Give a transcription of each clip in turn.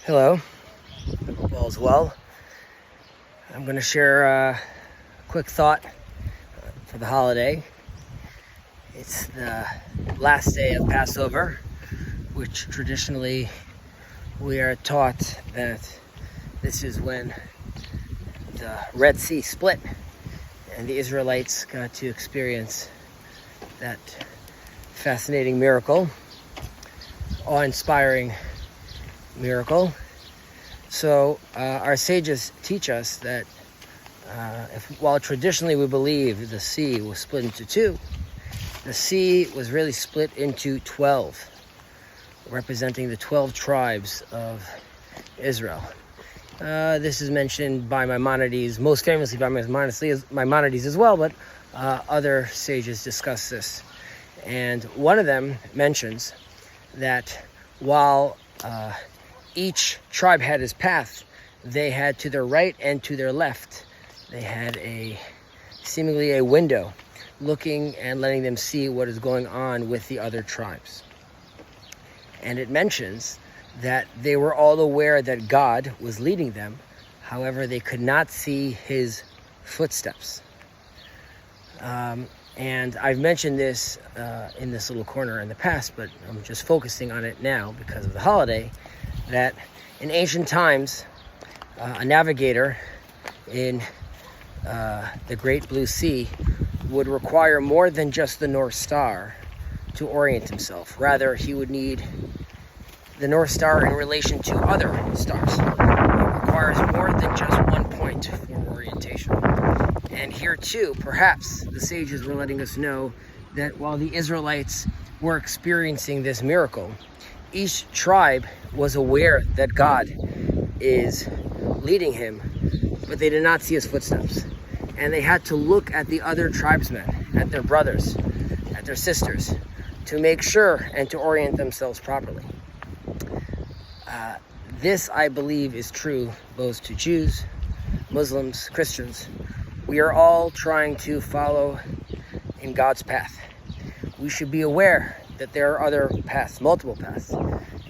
Hello, I hope all is well. I'm going to share a quick thought for the holiday. It's the last day of Passover, which traditionally we are taught that this is when the Red Sea split and the Israelites got to experience that fascinating miracle, awe-inspiring miracle. So our sages teach us that while traditionally we believe the sea was split into two, the sea was really split into 12, representing the 12 tribes of Israel. This is mentioned by Maimonides, most famously by Maimonides as well, but other sages discuss this. And one of them mentions that while each tribe had his path, they had to their right and to their left, they had seemingly a window looking and letting them see what is going on with the other tribes. And it mentions that they were all aware that God was leading them. However, they could not see his footsteps. And I've mentioned this in this little corner in the past, but I'm just focusing on it now because of the holiday, that in ancient times, a navigator in the Great Blue Sea would require more than just the North Star to orient himself. Rather, he would need the North Star in relation to other stars. It requires more than just one point for orientation. And here too, perhaps the sages were letting us know that while the Israelites were experiencing this miracle, each tribe was aware that God is leading him, but they did not see his footsteps. And they had to look at the other tribesmen, at their brothers, at their sisters, to make sure and to orient themselves properly. This, I believe, is true both to Jews, Muslims, Christians. We are all trying to follow in God's path. We should be aware that there are other paths, multiple paths,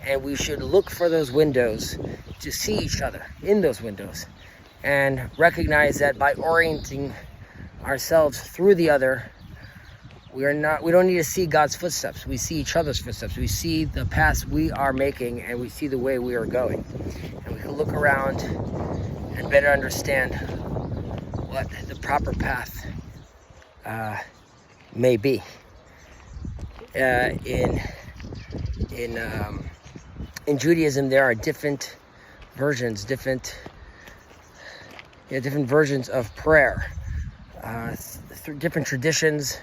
and we should look for those windows to see each other in those windows and recognize that by orienting ourselves through the other, we don't need to see God's footsteps. We see each other's footsteps. We see the paths we are making, and we see the way we are going. And we can look around and better understand what the proper path may be. In Judaism, there are different versions, different versions of prayer, different traditions.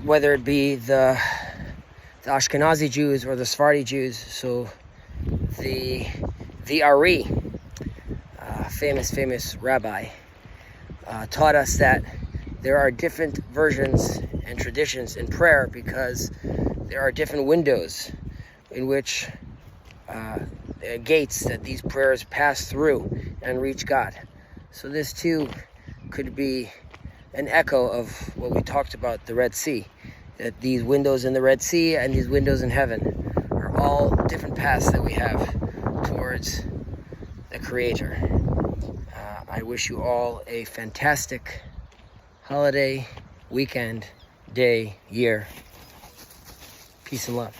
Whether it be the Ashkenazi Jews or the Sephardi Jews. So the Ari, famous rabbi, taught us that there are different versions and traditions in prayer because there are different windows in which gates that these prayers pass through and reach God. So this too could be an echo of what we talked about, the Red Sea, that these windows in the Red Sea and these windows in heaven are all different paths that we have towards the Creator. I wish you all a fantastic holiday, weekend, day, year. Peace and love.